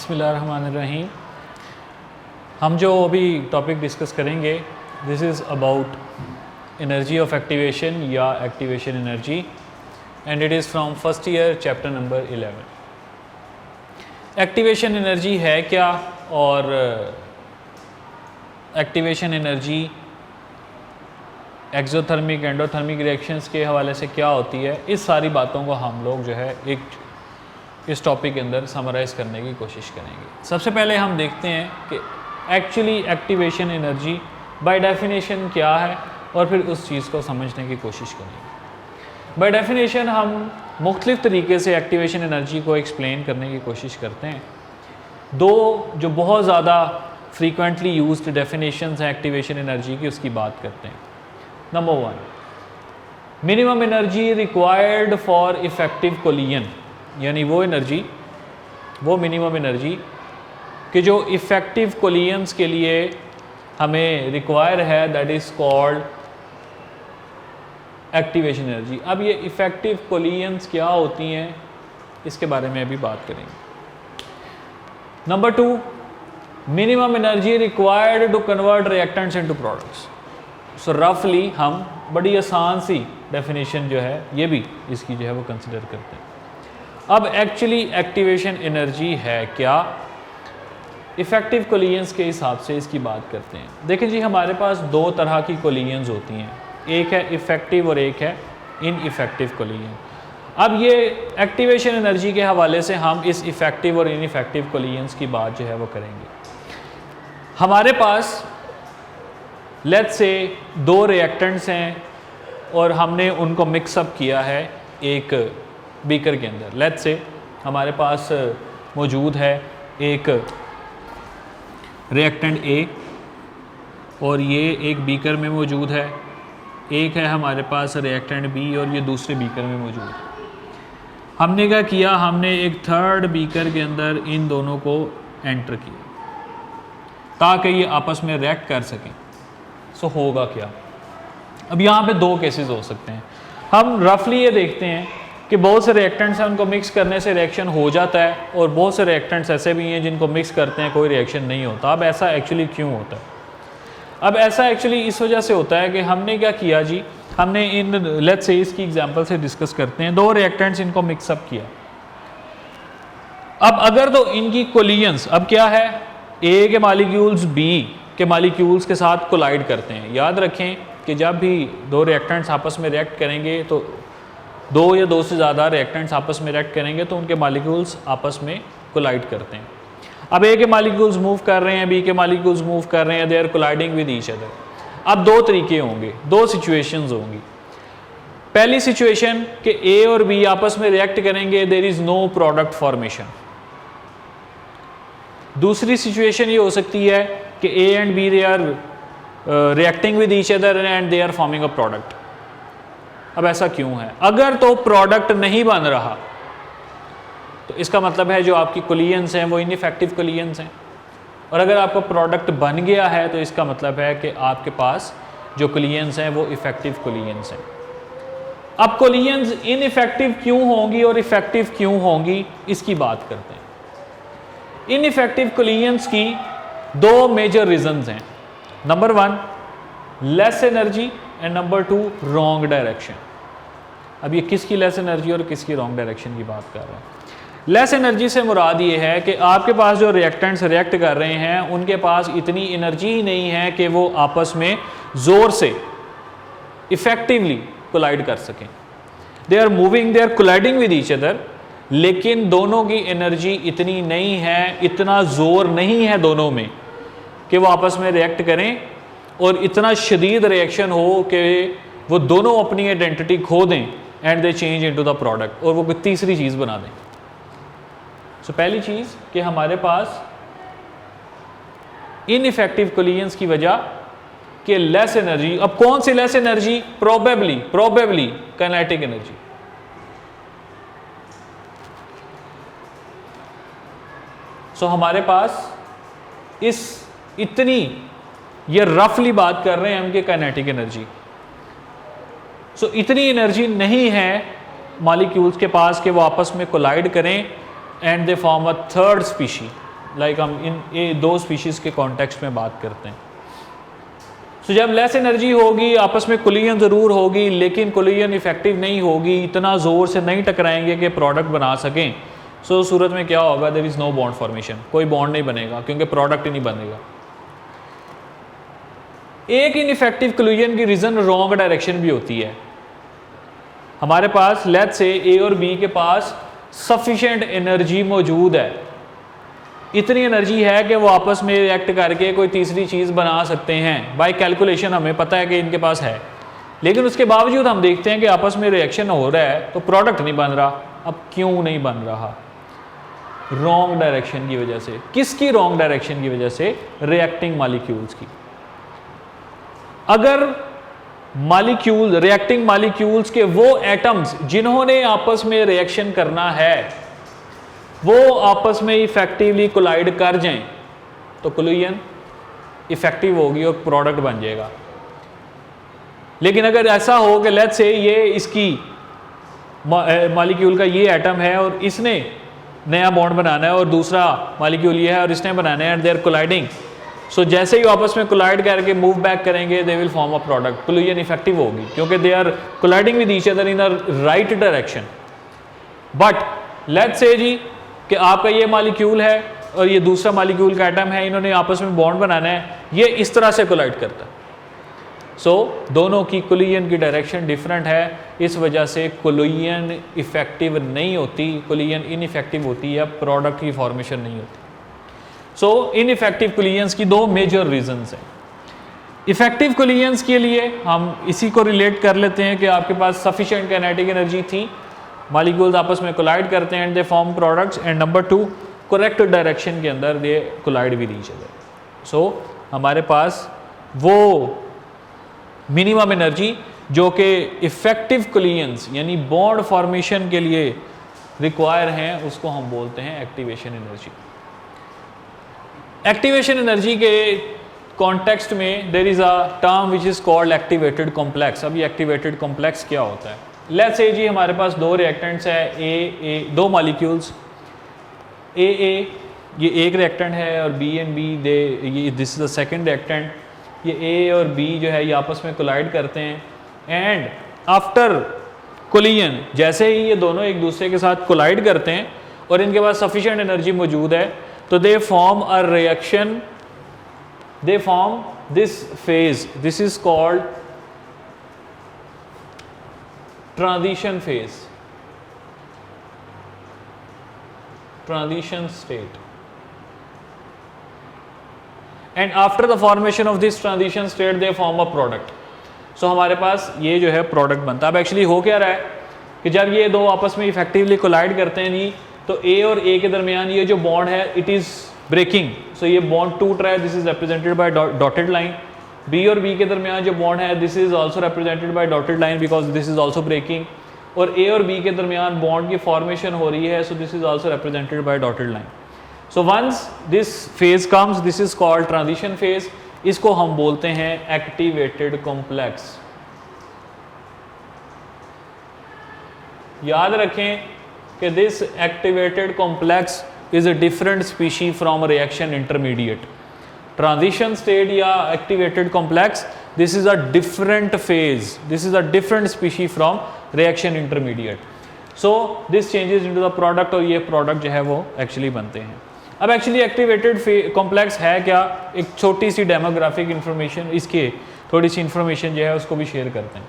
बिस्मिल्लाहिर्रहमानिर्रहीम। हम जो अभी टॉपिक डिस्कस करेंगे this is about energy of activation या activation energy and it is from first year chapter number 11। Activation energy है क्या और activation energy exothermic endothermic reactions के हवाले से क्या होती है, इस सारी बातों को हम लोग जो है इस टॉपिक के अंदर समराइज़ करने की कोशिश करेंगे। सबसे पहले हम देखते हैं कि actually activation energy by definition क्या है और फिर उस चीज़ को समझने की कोशिश करेंगे। बाय डेफिनेशन हम मुख्तलिफ़ तरीके से एक्टिवेशन एनर्जी को एक्सप्लेन करने की कोशिश करते हैं। दो जो बहुत ज़्यादा फ्रीक्वेंटली यूज्ड डेफिनेशंस हैं एक्टिवेशन एनर्जी की, उसकी बात करते हैं। Number 1, minimum energy required for effective collision, यानी वो मिनिमम एनर्जी कि जो इफ़ेक्टिव कोलिजन्स के लिए हमें रिक्वायर है, that is called activation energy. अब ये इफ़ेक्टिव कोलिजन्स क्या होती हैं, इसके बारे में अभी बात करेंगे। Number 2, minimum energy required to convert reactants into products. So रफली हम बड़ी आसान सी डेफिनेशन जो है ये भी इसकी जो है वो कंसिडर करते हैं। अब एक्चुअली एक्टिवेशन एनर्जी है क्या, इफ़ेक्टिव कोलिजन्स के हिसाब से इसकी बात करते हैं। देखिए जी, हमारे पास दो तरह की कोलिजन्स होती हैं, एक है इफ़ेक्टिव और एक है इनइफेक्टिव कोलिजन। अब ये एक्टिवेशन एनर्जी के हवाले से हम इस इफ़ेक्टिव और इनइफेक्टिव कोलिजन्स की बात जो है वो करेंगे। हमारे पास लेट्स से दो रिएक्टेंट्स हैं और हमने उनको मिक्सअप किया है एक बीकर के अंदर। लेट्स से हमारे पास मौजूद है एक रिएक्टेंट ए और ये एक बीकर में मौजूद है, एक है हमारे पास रिएक्टेंट बी और ये दूसरे बीकर में मौजूद है। हमने क्या किया, हमने एक थर्ड बीकर के अंदर इन दोनों को एंटर किया ताकि ये आपस में रिएक्ट कर सकें। सो होगा क्या, अब यहाँ पे दो केसेस हो सकते हैं। हम रफली ये देखते हैं कि बहुत से रिएक्टेंट्स हैं, उनको मिक्स करने से रिएक्शन हो जाता है और बहुत से रिएक्टेंट्स ऐसे भी हैं जिनको मिक्स करते हैं कोई रिएक्शन नहीं होता। अब ऐसा एक्चुअली क्यों होता है? अब ऐसा एक्चुअली इस वजह से होता है कि हमने क्या किया जी, हमने इन लेट्स से इसकी एग्जांपल से डिस्कस करते हैं। दो रिएक्टेंट्स इनको मिक्सअप किया। अब अगर तो इनकी कोलिजन्स अब क्या है, ए के मालिक्यूल्स बी के मालिक्यूल्स के साथ कोलाइड करते हैं। याद रखें कि जब भी दो रिएक्टेंट्स आपस में रिएक्ट करेंगे तो दो या दो से ज़्यादा रिएक्टेंट्स आपस में रिएक्ट करेंगे तो उनके मालिक्यूल्स आपस में कोलाइड करते हैं। अब ए के मालिक्यूल्स मूव कर रहे हैं, बी के मालिक्यूल्स मूव कर रहे हैं, they are colliding with each other. अब दो तरीके होंगे, दो सिचुएशंस होंगी। पहली सिचुएशन कि ए और बी आपस में रिएक्ट करेंगे, there is no product formation. दूसरी सिचुएशन ये हो सकती है कि A and B they are reacting with each other and they are forming a product. अब ऐसा क्यों है? अगर तो प्रोडक्ट नहीं बन रहा तो इसका मतलब है जो आपकी कोलिजन्स हैं वो इनइफेक्टिव कोलिजन्स हैं, और अगर आपका प्रोडक्ट बन गया है तो इसका मतलब है कि आपके पास जो कोलिजन्स हैं वो इफेक्टिव कोलिजन्स हैं। अब कोलिजन्स इनइफेक्टिव क्यों होंगी और इफेक्टिव क्यों होंगी, इसकी बात करते हैं। इनइफेक्टिव कोलिजन्स की दो मेजर रीजंस हैं। Number 1 less energy and number 2 wrong direction. अब ये किसकी लेस एनर्जी और किसकी रॉन्ग डायरेक्शन की बात कर रहे हैं? लेस एनर्जी से मुराद ये है कि आपके पास जो रिएक्टेंट्स रिएक्ट कर रहे हैं उनके पास इतनी एनर्जी ही नहीं है कि वो आपस में ज़ोर से इफेक्टिवली कोलाइड कर सकें। They are moving, they are colliding with each other, लेकिन दोनों की एनर्जी इतनी नहीं है, इतना ज़ोर नहीं है दोनों में कि वो आपस में रिएक्ट करें और इतना शदीद रिएक्शन हो कि वो दोनों अपनी आइडेंटिटी खो दें and they change into the product और वो कोई तीसरी चीज़ बना दें। सो पहली चीज़ कि हमारे पास इनइफेक्टिव कोलिजन्स की वजह कि लेस एनर्जी। अब कौन सी less energy? Probably kinetic energy. So हमारे पास इतनी ये रफली बात कर रहे हैं हम कि काइनेटिक एनर्जी, सो इतनी एनर्जी नहीं है मॉलिक्यूल्स के पास कि वो आपस में कोलाइड करें and they form a third species. Like हम इन ये दो स्पीशीज़ के कॉन्टेक्स्ट में बात करते हैं। सो जब लेस एनर्जी होगी आपस में कोलिजन ज़रूर होगी, लेकिन कोलिजन इफेक्टिव नहीं होगी, इतना ज़ोर से नहीं टकराएंगे कि प्रोडक्ट बना सकें। सो उस सूरत में क्या होगा, there is no bond formation, कोई बॉन्ड नहीं बनेगा क्योंकि प्रोडक्ट ही नहीं बनेगा। एक इनइफेक्टिव कोलिजन की रीज़न रॉन्ग डायरेक्शन भी होती है। हमारे पास लेट्स से ए और बी के पास सफिशेंट एनर्जी मौजूद है, इतनी एनर्जी है कि वो आपस में रिएक्ट करके कोई तीसरी चीज़ बना सकते हैं। बाय कैलकुलेशन हमें पता है कि इनके पास है, लेकिन उसके बावजूद हम देखते हैं कि आपस में रिएक्शन हो रहा है तो प्रोडक्ट नहीं बन रहा। अब क्यों नहीं बन रहा? रॉन्ग डायरेक्शन की वजह से। किसकी रॉन्ग डायरेक्शन की वजह से? रिएक्टिंग मॉलिक्यूल्स की। अगर मॉलिक्यूल, रिएक्टिंग मॉलिक्यूल्स के वो एटम्स जिन्होंने आपस में रिएक्शन करना है वो आपस में इफेक्टिवली कोलाइड कर जाएं तो कोलिजन इफेक्टिव होगी और प्रोडक्ट बन जाएगा। लेकिन अगर ऐसा हो कि लेट्स से ये इसकी मॉलिक्यूल का ये एटम है और इसने नया बॉन्ड बनाना है और दूसरा मॉलिक्यूल ये है और इसने बनाना है and they are colliding, so जैसे ही आपस में कोलाइड करके मूव बैक करेंगे they will form a product. Collision effective होगी क्योंकि they are colliding with each other in a right direction. But let's say जी कि आपका ये मॉलिक्यूल है और ये दूसरा मॉलिक्यूल का एटम है, इन्होंने आपस में बॉन्ड बनाना है, ये इस तरह से कोलाइड करता है। सो दोनों की कोलिजन की डायरेक्शन डिफरेंट है, इस वजह से कोलिजन इफेक्टिव नहीं होती, कोलिजन इनइफेक्टिव होती है, प्रोडक्ट की फॉर्मेशन नहीं होती। सो इनइफेक्टिव कोलिजन्स की दो मेजर रीजंस हैं। इफेक्टिव कोलिजन्स के लिए हम इसी को रिलेट कर लेते हैं कि आपके पास सफिशिएंट काइनेटिक एनर्जी थी, मॉलिक्यूल्स आपस में कोलाइड करते हैं and they form products, and number 2 correct direction के अंदर they collide with each other. So हमारे पास वो मिनिमम एनर्जी जो कि इफेक्टिव कोलिजन्स यानी बॉन्ड फॉर्मेशन के लिए रिक्वायर हैं उसको हम बोलते हैं एक्टिवेशन एनर्जी। एक्टिवेशन एनर्जी के कॉन्टेक्स्ट में there is a term which is called activated complex. अब ये एक्टिवेटेड कॉम्प्लेक्स क्या होता है? लेट्स से जी हमारे पास दो रिएक्टेंट्स है, दो मॉलिक्यूल्स ए ये एक रिएक्टेंट है और बी एंड बी ये this is the second reactant. ये ए और बी जो है ये आपस में कोलाइड करते हैं एंड आफ्टर कोलिजन जैसे ही ये दोनों एक दूसरे के साथ कोलाइड करते हैं और इनके पास सफिशिएंट एनर्जी मौजूद है तो they form a reaction, they form this phase, this is called transition phase, transition state, and after the formation of this transition state they form a product. So हमारे पास ये जो है प्रोडक्ट बनता है। अब एक्चुअली हो क्या रहा है कि जब ये दो आपस में इफेक्टिवली कोलाइड करते हैं जी तो ए और ए के दरमियान ये जो बॉन्ड है इट इज़ ब्रेकिंग, सो ये बॉन्ड टूट रहा है, this is represented by dotted line. B और बी के दरमियान जो बॉन्ड है this is also represented by dotted line because this is also breaking. और ए और बी के दरमियान बॉन्ड की फॉर्मेशन हो रही है, so this is also represented by dotted line. So once this phase comes this is called transition phase, इसको हम बोलते हैं एक्टिवेटेड कॉम्प्लेक्स। याद रखें कि this activated complex is a different species from reaction intermediate. Transition state या activated complex this is a different phase, this is a different species from reaction intermediate. So this changes into the product और ये product जो है वो actually बनते हैं। अब actually activated complex है क्या, एक छोटी सी डेमोग्राफिक इंफॉर्मेशन, इसके थोड़ी सी इंफॉर्मेशन जो है उसको भी शेयर करते हैं।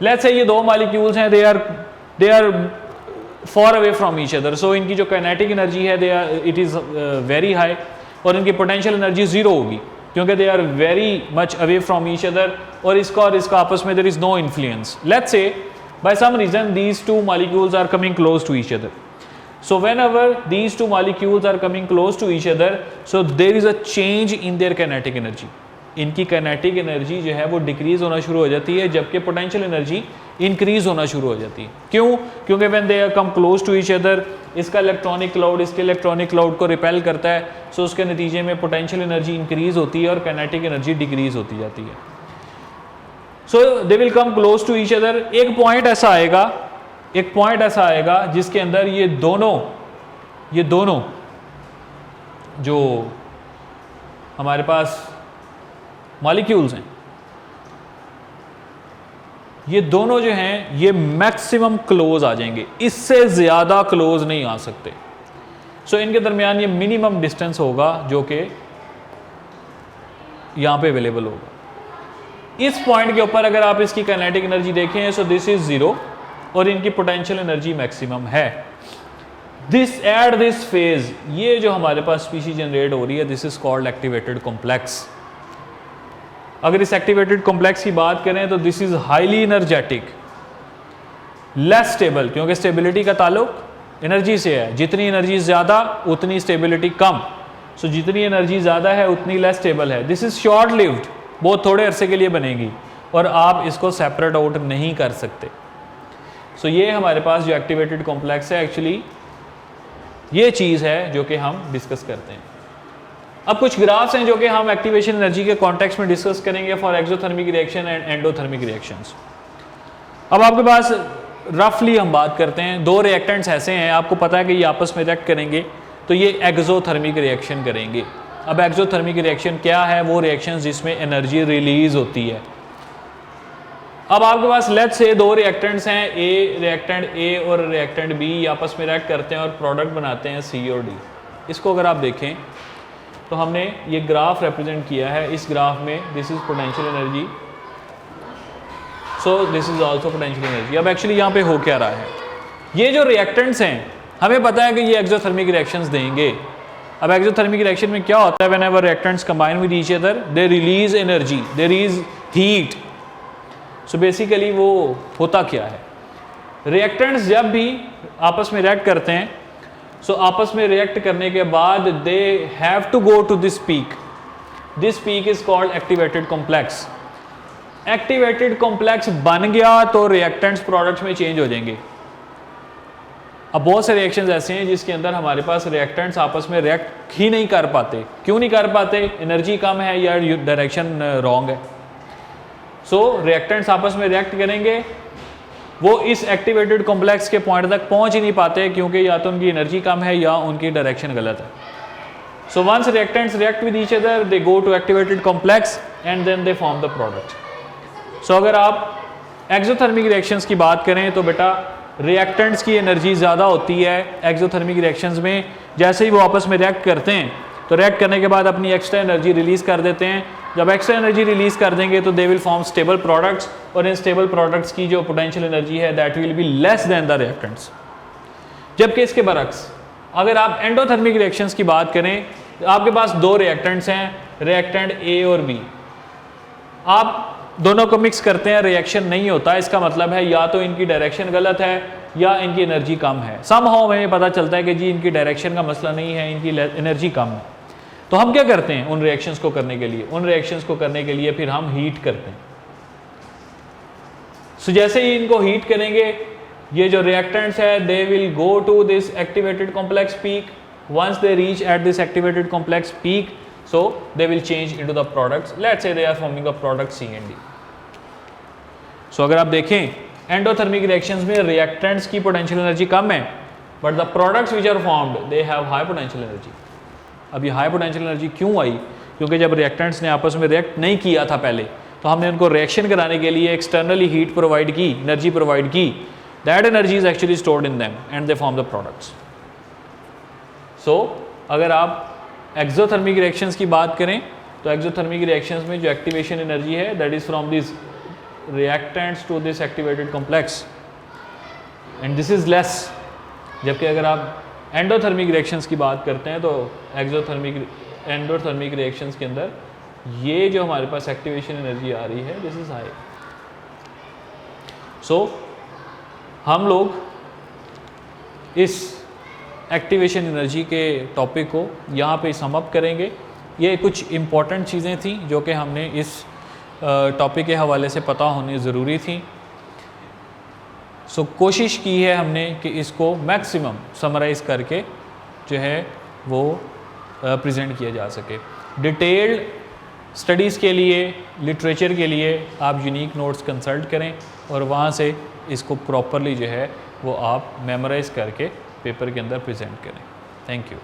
लेट्स से ये दो मॉलिक्यूल्स हैं, they are far away from each other, so इनकी जो काइनेटिक एनर्जी है इट इज़ वेरी हाई और इनकी पोटेंशियल एनर्जी जीरो होगी क्योंकि they are very much away from each other और इसका आपस में there is no influence. Let's say by some reason these two molecules are coming close to each other, so whenever these two molecules are coming close to each other, so there is a change in their kinetic energy. इनकी kinetic energy जो है वो decrease होना शुरू हो जाती है जबकि पोटेंशियल एनर्जी इंक्रीज होना शुरू हो जाती है। क्यों? क्योंकि when they come close to each other इसका इलेक्ट्रॉनिक क्लाउड इसके इलेक्ट्रॉनिक क्लाउड को रिपेल करता है, सो उसके नतीजे में पोटेंशियल एनर्जी इंक्रीज होती है और काइनेटिक एनर्जी डिक्रीज होती जाती है। So they will come close to each other. एक पॉइंट ऐसा आएगा जिसके अंदर ये दोनों जो हमारे पास मॉलिक्यूल्स हैं, ये दोनों जो हैं ये मैक्सिमम क्लोज आ जाएंगे, इससे ज़्यादा क्लोज नहीं आ सकते। सो इनके दरमियान ये मिनिमम डिस्टेंस होगा जो कि यहाँ पे अवेलेबल होगा। इस पॉइंट के ऊपर अगर आप इसकी काइनेटिक एनर्जी देखें, सो दिस इज 0 और इनकी पोटेंशियल एनर्जी मैक्सिमम है। दिस एट दिस फेज, ये जो हमारे पास स्पीशीज जनरेट हो रही है, this is called activated complex. अगर इस एक्टिवेटेड कॉम्प्लेक्स की बात करें तो this is highly energetic, less stable, क्योंकि स्टेबिलिटी का ताल्लुक एनर्जी से है। जितनी एनर्जी ज़्यादा उतनी स्टेबिलिटी कम, सो जितनी एनर्जी ज़्यादा है उतनी लेस स्टेबल है। दिस इज शॉर्ट लिव्ड, बहुत थोड़े अरसे के लिए बनेगी और आप इसको सेपरेट आउट नहीं कर सकते। सो ये हमारे पास जो एक्टिवेटेड कॉम्प्लेक्स है, एक्चुअली ये चीज़ है जो कि हम डिस्कस करते हैं। अब कुछ ग्राफ्स हैं जो कि हम एक्टिवेशन एनर्जी के कॉन्टेक्स्ट में डिस्कस करेंगे for exothermic reaction and endothermic reactions. अब आपके पास रफली हम बात करते हैं, दो रिएक्टेंट्स ऐसे हैं, आपको पता है कि ये आपस में रिएक्ट करेंगे तो ये एक्सोथर्मिक रिएक्शन करेंगे। अब एक्सोथर्मिक रिएक्शन क्या है? वो रिएक्शन जिसमें एनर्जी रिलीज होती है। अब आपके पास लेट्स से दो रिएक्टेंट्स हैं, रिएक्टेंट ए और रिएक्टेंट बी आपस में रिएक्ट करते हैं और प्रोडक्ट बनाते हैं सी और डी। इसको अगर आप देखें तो हमने ये ग्राफ रिप्रेजेंट किया है। इस ग्राफ में this is potential energy, so this is also potential energy. अब एक्चुअली यहाँ पे हो क्या रहा है, ये जो रिएक्टेंट्स हैं हमें पता है कि ये एक्सोथर्मिक रिएक्शंस देंगे। अब एक्सोथर्मिक रिएक्शन में क्या होता है? Whenever reactants combine with each other they release energy, there is heat. So basically वो होता क्या है, रिएक्टेंट्स जब भी आपस में रिएक्ट करते हैं, सो आपस में रिएक्ट करने के बाद they have to go to this peak. This peak is called activated complex. Activated complex बन गया तो रिएक्टेंट्स प्रोडक्ट्स में चेंज हो जाएंगे। अब बहुत से रिएक्शंस ऐसे हैं जिसके अंदर हमारे पास रिएक्टेंट्स आपस में रिएक्ट ही नहीं कर पाते। क्यों नहीं कर पाते? एनर्जी कम है या डायरेक्शन रॉन्ग है। सो रिएक्टेंट्स आपस में रिएक्ट करेंगे, वो इस एक्टिवेटेड कॉम्प्लेक्स के पॉइंट तक पहुंच ही नहीं पाते क्योंकि या तो उनकी एनर्जी कम है या उनकी डायरेक्शन गलत है। So once reactants react with each other they go to activated complex and then they form the product. So अगर आप एक्सोथर्मिक रिएक्शंस की बात करें तो बेटा रिएक्टेंट्स की एनर्जी ज़्यादा होती है एक्सोथर्मिक रिएक्शंस में। जैसे ही वो आपस में रिएक्ट करते हैं तो रिएक्ट करने के बाद अपनी एक्स्ट्रा एनर्जी रिलीज़ कर देते हैं। जब एक्स्ट्रा एनर्जी रिलीज़ कर देंगे तो दे विल फॉर्म स्टेबल प्रोडक्ट्स, और इन स्टेबल प्रोडक्ट्स की जो पोटेंशियल एनर्जी है that will be less than the reactants. जबकि इसके बरक्स अगर आप एंडोथर्मिक रिएक्शंस की बात करें, आपके पास दो रिएक्टेंट्स हैं, रिएक्टेंट ए और बी। आप दोनों को मिक्स करते हैं, रिएक्शन नहीं होता। इसका मतलब है या तो इनकी डायरेक्शन गलत है या इनकी एनर्जी कम है। समहाउ हमें पता चलता है कि जी इनकी डायरेक्शन का मसला नहीं है, इनकी एनर्जी कम है। तो हम क्या करते हैं उन रिएक्शंस को करने के लिए? उन रिएक्शंस को करने के लिए फिर हम हीट करते हैं। सो जैसे ही इनको हीट करेंगे, ये जो रिएक्टेंट्स है they will go to this activated complex peak. Once they reach at this activated complex peak, so they will change into the products. Let's say they are forming a product C and D. So अगर आप देखें endothermic reactions में reactants की potential energy कम है, but the products which are formed they have high potential energy. अब ये high potential energy क्यों आई? क्योंकि जब रिएक्टेंट्स ने आपस में रिएक्ट नहीं किया था पहले, तो हमने उनको रिएक्शन कराने के लिए एक्सटर्नली हीट प्रोवाइड की, एनर्जी प्रोवाइड की। That energy is actually stored in them and they form the products. So अगर आप एक्सोथर्मिक रिएक्शंस की बात करें तो एक्सोथर्मिक रिएक्शंस में जो एक्टिवेशन एनर्जी है that is from this reactants to this activated complex and this is less. जबकि अगर आप एंडोथर्मिक रिएक्शंस की बात करते हैं तो एंडोथर्मिक रिएक्शंस के अंदर ये जो हमारे पास एक्टिवेशन एनर्जी आ रही है दिस इज हाई। सो हम लोग इस एक्टिवेशन एनर्जी के टॉपिक को यहाँ पे सम अप करेंगे। ये कुछ इम्पॉर्टेंट चीज़ें थी जो कि हमने इस टॉपिक के हवाले से पता होनी ज़रूरी थी। सो कोशिश की है हमने कि इसको मैक्सिमम समराइज़ करके जो है वो प्रेजेंट किया जा सके। डिटेल्ड स्टडीज़ के लिए, लिटरेचर के लिए आप यूनिक नोट्स कंसल्ट करें और वहाँ से इसको प्रॉपरली जो है वो आप मेमोराइज़ करके पेपर के अंदर प्रेजेंट करें। Thank you.